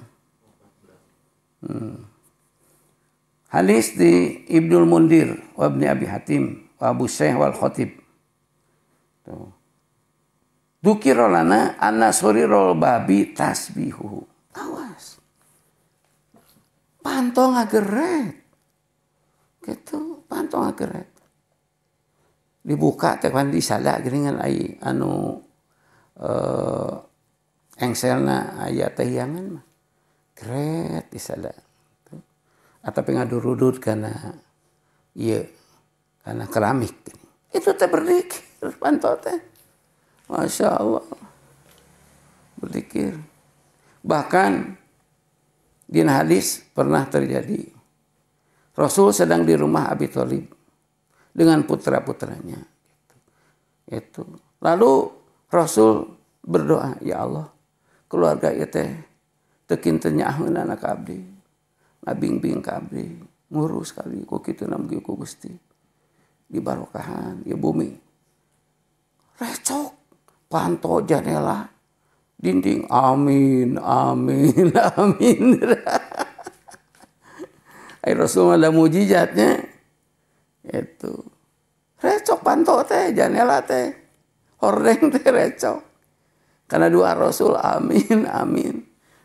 Hadis di Ibnul Mundir wa Ibni Abi Hatim wa Abu Syekh wal Khatib. Tuh. Dzukira lana anna surirul babi tasbihu. Awas. Pantong ngageret. Gitu, pantong ngageret. Dibuka teh kan disala geuningan ai anu engselna aya tahiangan mah. Geret disala. Atapi ngadurudut kana ieu kana keramik. Itu teh berzikir pantau teh. Masya Allah. Berzikir. Bahkan di hadis pernah terjadi. Rasul sedang di rumah Abi Thalib dengan putra-putranya. Itu. Lalu Rasul berdoa, ya Allah, keluarga ieu teh teu kinten nyaahkeun anak abdi. Ngabing-bing ka abdi, ngurus kali ku kitu mugi ku Gusti. Dibarokahan ieu bumi. Recok panto janela dinding amin amin amin. Ai Rasul ada mujizatnya. Itu. Recok panto teh janela teh. Hordeng teh recok. Karena doa Rasul amin amin.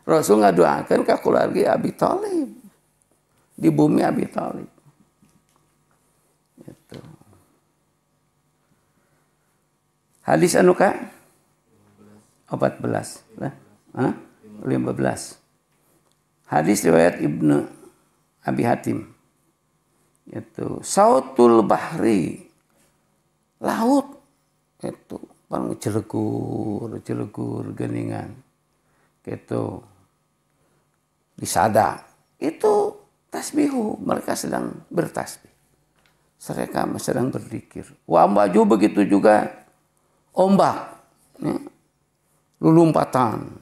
Rasul ngadoakeun ka keluarga Abi Thalib. Di bumi Abi Thalib. Itu. Hadis anu ka 14. Nah, 15. Hadis riwayat Ibnu Abi Hatim. Itu sautul bahri. Laut itu paling celegur geuningan. Gitu. Disada. Itu tasbihu, mereka sedang bertasbih. Mereka sedang berzikir. Wa maju begitu juga ombak, ya. Lulumpatan,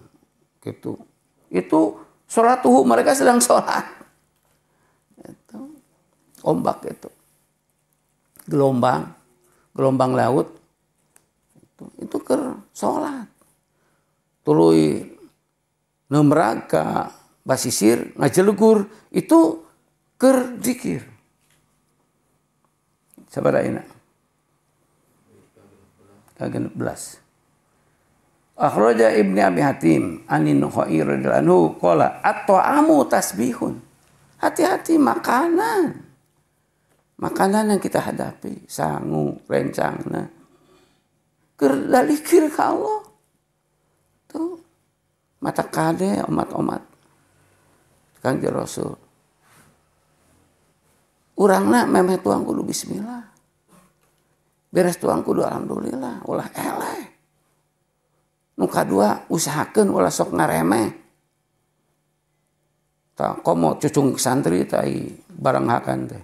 gitu. Itu sholat tuh mereka sedang sholat. Itu. Ombak itu, gelombang laut, itu ker sholat. Tuluy nemrag ka basisir ngajelegur itu ker zikir. Sabaraina. Kagen 11. Akhraja Ibnu Abi Hatim anin Nukhai radhiyallahu anhu qala at-ta'amu tasbihun. Hati-hati makanan. Makanan yang kita hadapi, sangu, rencangna. Keur dalikir ka Allah. Tuh. Mata kade omat-omat. Kangjeng Rasul. Urangna memeh tuang kudu bismillah. Beres tuang kudu alhamdulillah, ulah eleh. Nu kadua usahakeun ulah sok ngaremeh. Tak komo cucung santri tai barang hakan teh.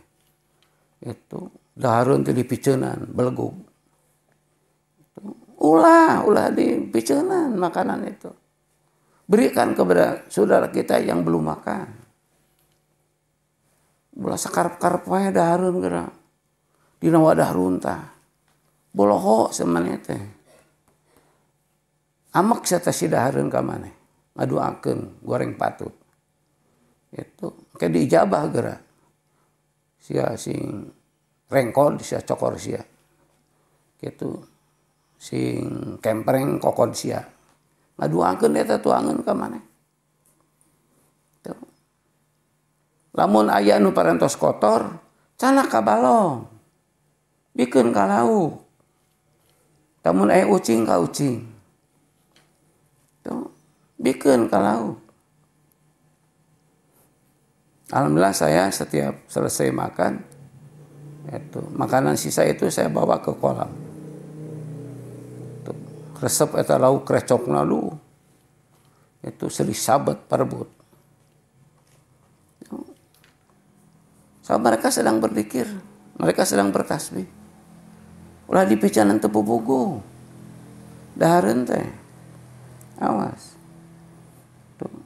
Itu dahareun teh dipiceunan belegug. Ulah dipiceunan makanan itu. Berikan kepada saudara kita yang belum makan. Ulah sakarep-karep wae dahareun geura. Dina wadah runtah. Boloho semaneh teh. Amek sata si dahareun ka maneh. Ngaduakeun goreng patut. Itu kayak diijabah geura. Sia sing rengkol sia cokor sia. Kitu sing kempreng kokod sia. Ngaduakeun eta tuangeun ka maneh. Lamun aya nu parantos kotor, cana ka balong. Bikeun ka lauk. Lamun aya ucing ka ucing. Tuh, bikeun ka lauk. Alhamdulillah saya setiap selesai makan, itu makanan sisa itu saya bawa ke kolam. Tuh, resep eta lauk krecokna lu. Itu sedih sabet parebut. So, mereka sedang berzikir, mereka sedang bertasbih. Ulah dipicanan teu pupugu. Dahareun teh. Awas. Tuh.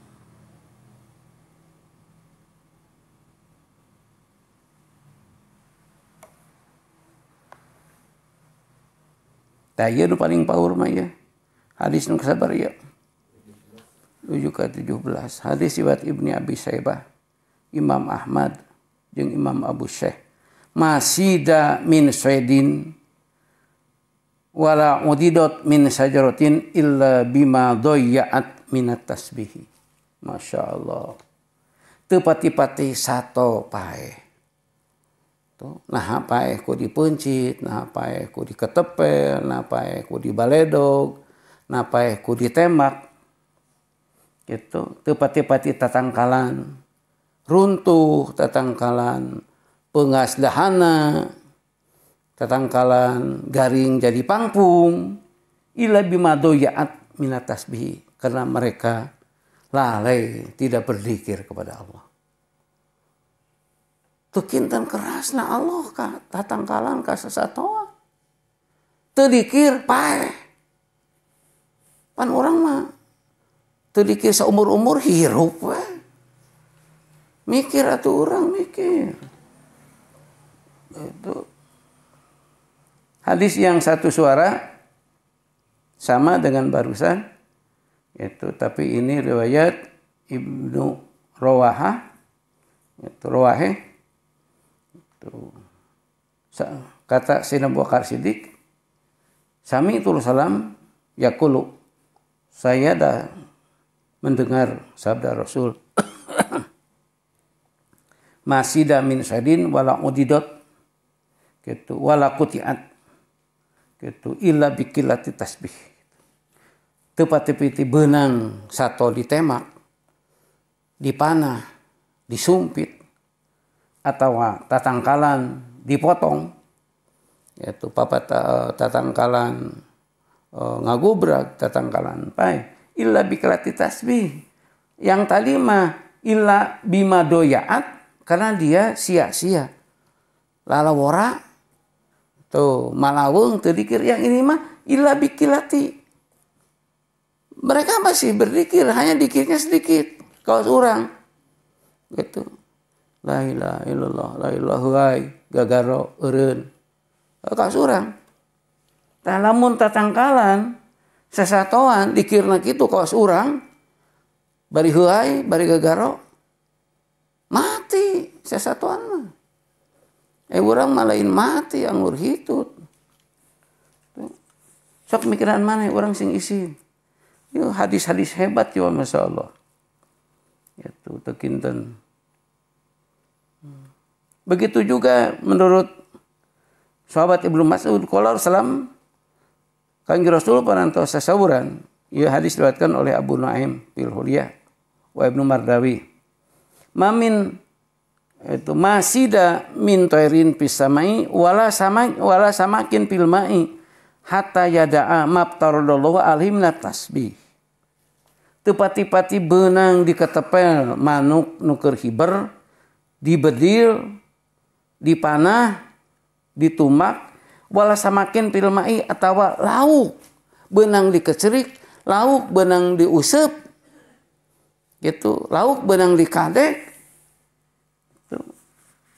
Tah ieu nu paling paur mah ya. Hadis nu kasabar ya. 7-17. Hadis riwayat Ibnu Abi Syaibah, Imam Ahmad jeung Imam Abu Syekh. Masida min saydin wala udidot min sajaratin illa bima doya'at minat tasbihi. Masya Allah. Teu pati-pati sato pae. Tuh, nah pae ku dipencit, nah pae ku diketepel, nah pae ku dibaledog, nah pae ku ditembak. Gitu. Teu pati-pati tatangkalan, runtuh tatangkalan, peungas dahana, tatangkalan garing jadi pangpung, illa bima doya'at minat tasbih, karena mereka lalai tidak berzikir kepada Allah. Teu kinten kerasna Allah ka tatangkalan ka sasatoa. Teu dikir paeh. Pan urang mah teu dikir saumur-umur hirup we. Mikir atuh urang mikir. Itu hadis yang satu suara sama dengan barusan itu, tapi ini riwayat Ibnu Rawahah itu Rawaheh itu kata Sayyidina Abu Bakar Siddiq, sami itu salam yaqulu, saya dah mendengar sabda Rasul masida min sadin wala udidot gitu wala qutiat gitu illa bikilati tasbih. Teu pati-pati beunang sato ditemak, dipanah, disumpit, atawa tatangkalan dipotong, yaitu papat tatangkalan ngagubrak, tatangkalan pae, illa bikilati tasbih. Yang tadi mah illa bima doyaat, karena dia sia-sia. Lalawora tuh malaweng teu dikir, yang ini mah illa bikilati. Mereka masih berzikir, hanya dikirnya sedikit. Kalau orang gitu. La ilaha illallah, la ilaha huai, gagaro eureun. Ka surang. Tah lamun tatangkalan sasatoan dikirna kitu ka surang, bari huai, bari gagaro, mati sasatoan mah. Urang mah lain mati anggur hitut. Sok mikiran mana orang sing isi. Yo hadis-hadis hebat yo Masya Allah. Itu tekinten. Begitu juga menurut sahabat Ibnu Mas'ud qala Rasulullah Kanjeng Rasul parantos sasawuran. Ieu hadis diriwayatkan oleh Abu Nuaim fil Hulyah wa Ibnu Mardawi. Mamin itu masida min tairin pisamai wala samakin fil mai hatta yada'a mabtaradallahu alhim tasbih. Teu pati-pati beunang diketepel manuk nu keur hiber, dibedil, dipanah, ditumak, wala samakin fil mai atawa lauk beunang dikecerik, lauk beunang diuseup. Gitu, lauk beunang dikadek.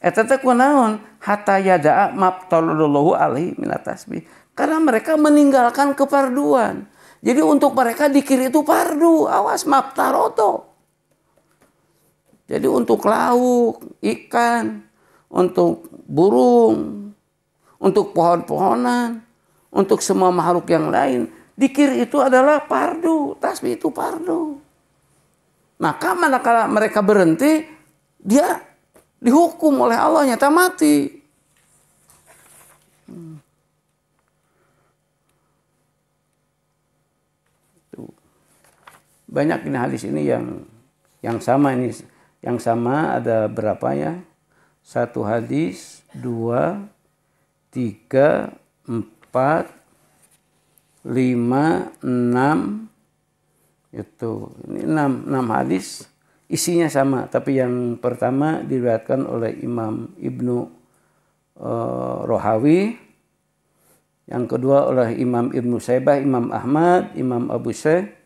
Eta teh kunaon? Hatta yada'a mabtaradallahu alaihi minat tasbih. Karena mereka meninggalkan keparduan. Jadi untuk mereka dikir itu fardu. Awas mabtarodo. Jadi untuk lauk, ikan, untuk burung, untuk pohon-pohonan, untuk semua makhluk yang lain, dzikir itu adalah fardu, tasbih itu fardu. Maka manakala mereka berhenti, dia dihukum oleh Allah, nyata mati. Banyak ini hadis ini yang sama ini, yang sama ada berapa ya? 1 hadis, 2, 3, 4, 5, 6, itu ini 6 hadis isinya sama, tapi yang pertama diriwayatkan oleh Imam Ibnu Rohawi, yang kedua oleh Imam Ibnu Saibah, Imam Ahmad, Imam Abu Syekh,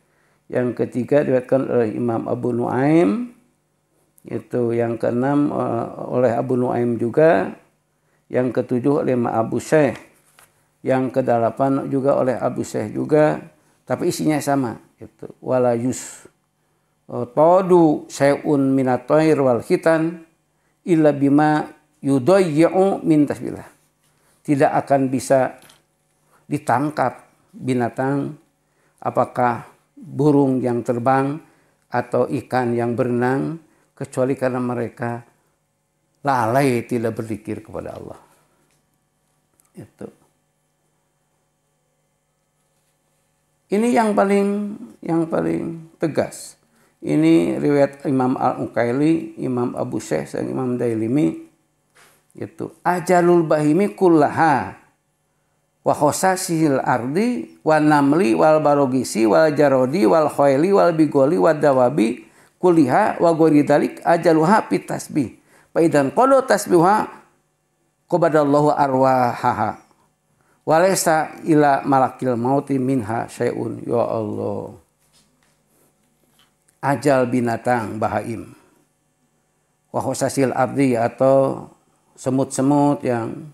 yang ketiga diriwayatkan oleh Imam Abu Nuaim, itu yang keenam oleh Abu Nuaim juga, yang ketujuh oleh Imam Abu Syekh, yang kedelapan juga oleh Abu Syekh juga, tapi isinya sama, itu wala yus tadu syai'un minat thair wal khitan illa bima yudayyi'u min tasbillah. Tidak akan bisa ditangkap binatang, apakah burung yang terbang atau ikan yang berenang, kecuali karena mereka lalai tidak berzikir kepada Allah. Itu. Ini yang paling tegas. Ini riwayat Imam Al-Ukaili, Imam Abu Syekh, dan Imam Dailimi. Itu ajalul bahimi kullaha wa khosasihil ardi wa namli wal barogisi wal jarodi wal khoyli wal bigoli wal dawabi kuliha wa goridalik ajaluha pit tasbih paidan qado tasbiha qabadallahu arwahaha walaysa ila malakil mauti minha syai'un. Ya Allah, ajal binatang bahaim, wa khosasil ardi atau semut-semut yang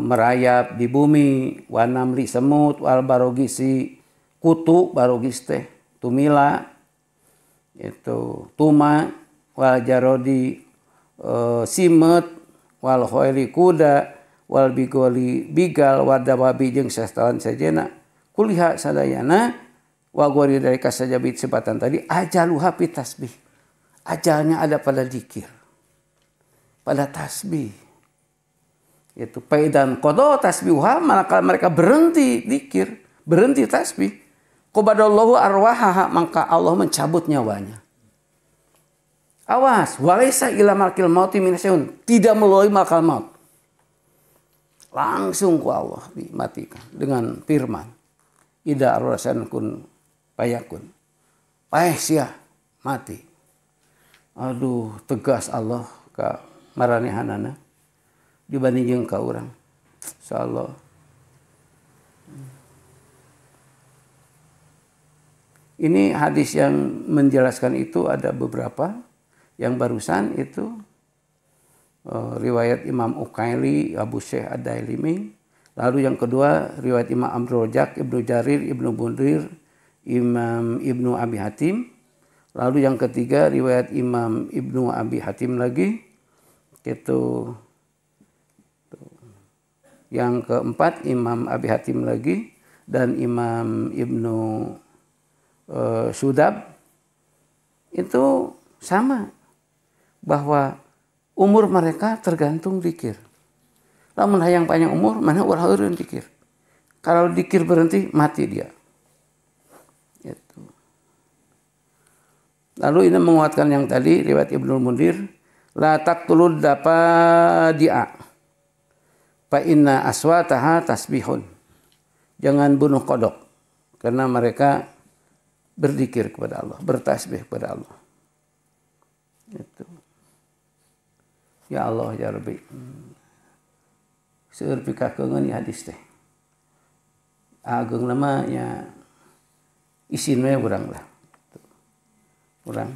merayap di bumi, wanamli semut, wal barogisi kutu, barogis teh tumila, itu tuma, wal jarodi simet, wal khoyli kuda, wal bigoli bigal, wadawabi jeung sastawan sajena kuliha sadayana wa gori dari kasajabit sebatan tadi ajaluha fi tasbih. Ajalnya ada pada zikir, pada tasbih. Itu paidan qada tasbihuha, manakala mereka berhenti zikir, berhenti tasbih, qabadallahu arwahaha, maka Allah mencabut nyawanya. Awas, walaysa ila malakil mauti min syai'un, tidak melalui malakal maut. Langsung ku Allah dimatikan dengan firman idza arasan kun payakun. Sia mati. Aduh, tegas Allah ka maranehanana dibanding jeung ka urang. Insyaallah. Ini hadis yang menjelaskan itu ada beberapa. Yang barusan itu riwayat Imam Ukaili, Abu Syekh Ad-Dailimi. Lalu yang kedua riwayat Imam Abdul Razak, Ibnu Jarir, Ibnu Bundir, Imam Ibnu Abi Hatim. Lalu yang ketiga riwayat Imam Ibnu Abi Hatim lagi. Itu yang keempat Imam Abi Hatim lagi dan Imam Ibnu Sudab. Itu sama, bahwa umur mereka tergantung zikir. Lamun hayang panjang umur, mana ulah eureun zikir. Kalau zikir berhenti, mati dia. Itu. Lalu ini menguatkan yang tadi riwayat Ibnu Mundir, la taqtulud dapadi'a fa inna aswataha tasbihun. Jangan bunuh kodok, karena mereka berzikir kepada Allah, bertasbih kepada Allah. Itu. Ya Allah ya Rabbi. Seueur pikakeungeun ieu hadis teh. Ageung nama nya isin we urang lah. Urang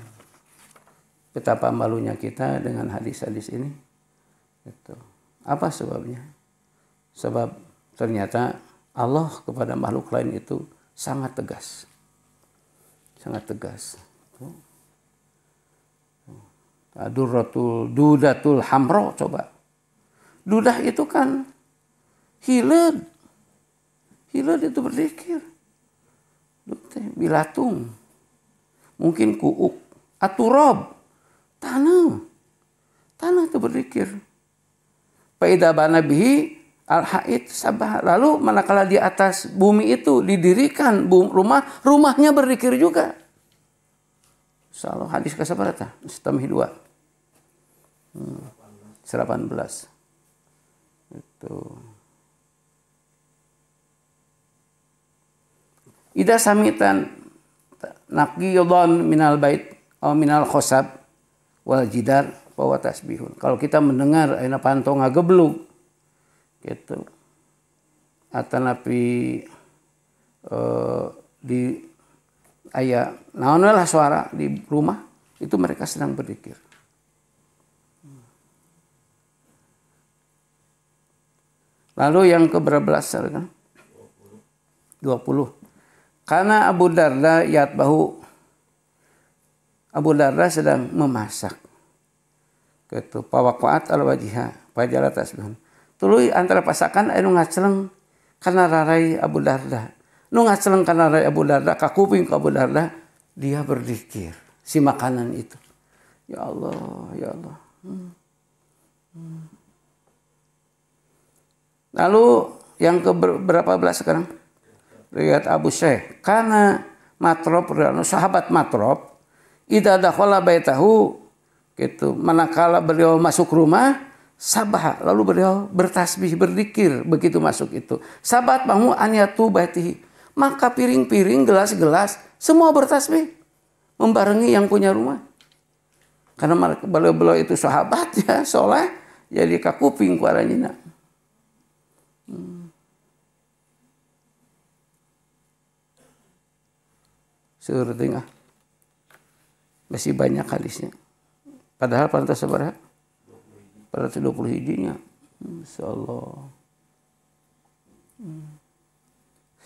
betapa malunya kita dengan hadis-hadis ini. Itu. Apa sebabnya? Sebab ternyata Allah kepada makhluk lain itu sangat tegas. Sangat tegas. Durratul dudatul hamro, coba. Dudah itu kan hileud. Hileud itu berzikir. Bilatung. Mungkin kuuk. Aturob. Tanah. Tanah itu berzikir. Faida bana bihi al-haid sabah. Lalu manakala di atas bumi itu didirikan rumahnya berzikir juga. Insyaallah hadis keseberapa? Mustamhi 2. 18. Itu. Ida samitan naqiyudhan minal bait atau minal khosab wal jidar bahwa tasbihun. Kalau kita mendengar ayeuna pantong ngageblug gitu. Atanapi di aya naon lah suara di rumah itu mereka sedang berzikir. Lalu yang ke-berapa kan? 20. Karena Abu Darda Abu Darda sedang memasak. Gitu, pawaqa'at al-wajihah, pajara tasbihan. Tuluy antara pasakan anu ngaceleng kana rarai Abu Darda. Nu ngaceleng kana rarai Abu Darda, ka kuping Abu Darda, dia berzikir si makanan itu. Ya Allah, ya Allah. Lalu yang ke berapa belas sekarang? Riwayat Abu Syekh. Karena Matrop, sahabat Matrop, idza dakhala baitahu gitu, manakala beliau masuk rumah, sabah, lalu beliau bertasbih, berzikir begitu masuk itu. Sahabat bangu aniyatu baitihi, maka piring-piring, gelas-gelas semua bertasbih membarengi yang punya rumah. Karena beliau itu sahabat ya, soleh, jadi kakuping ku aranyina. Seureuting masih banyak hadisnya. Padahal pantas seberapa? Pada 20 hijinya. Insyaallah.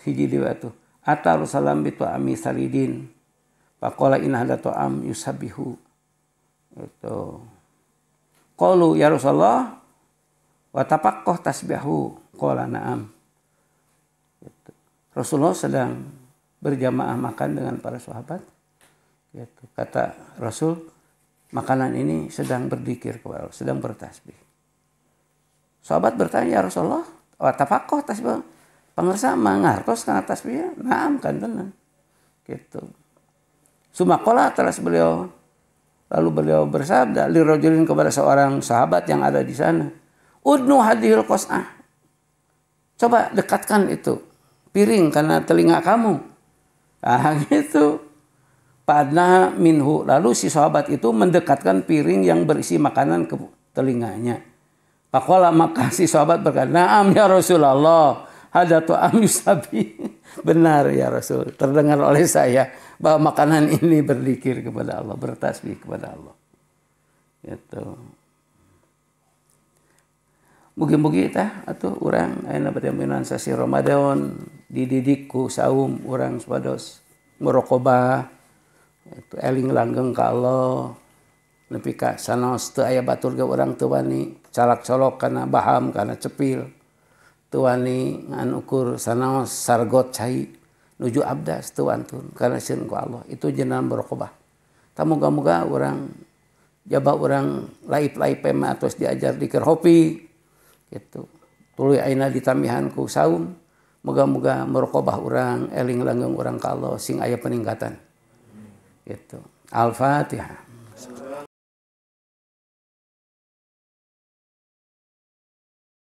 Hiji dewa tuh. Atar salam bitu ami salidin. Faqala in hada ta'am yusabihu. Itu. Qalu ya Rasulullah wa tapaqqah tasbihu. Qala na'am. Gitu. Rasulullah sedang berjamaah makan dengan para sahabat. Gitu. Kata Rasul, makanan ini sedang berzikir kepada Allah, sedang bertasbih. Sahabat bertanya, ya Rasulullah, wa tapaqqah tasbih. Pangersa mangartos kana tasbih? Naam kan tenan. Gitu. Sumaqala terus beliau bersabda li rajulin kepada seorang sahabat yang ada di sana. Udnu hadhil qas'ah. Coba dekatkan itu piring karena telinga kamu. Ah gitu. Padna minhu. Lalu si sahabat itu mendekatkan piring yang berisi makanan ke telinganya. Faqala, maka si sahabat berkata, "Na'am ya Rasulullah, hada ta'am yusabi." Benar ya Rasul, terdengar oleh saya bahwa makanan ini berzikir kepada Allah, bertasbih kepada Allah. Gitu. Mugi-mugi tah atuh urang ayeuna bade minan sasi Ramadan dididik ku saum urang supados muraqabah itu eling langgeng ka Allah nepi ka sanaos teu aya batur ge urang teu wani calak-colok kana baham kana cepil teu wani ngan ukur sanaos sargot cai nuju abdas teu wantun kana sieun ku Allah itu jenengan muraqabah. Moga-moga urang jaba urang laip-laip mah tos diajar dikir hopi gitu. Tuluy ayeuna ditamihan ku saum, moga-moga muraqabah urang eling langgeng urang ka Allah sing aya peningkatan. Gitu. Al-Fatihah.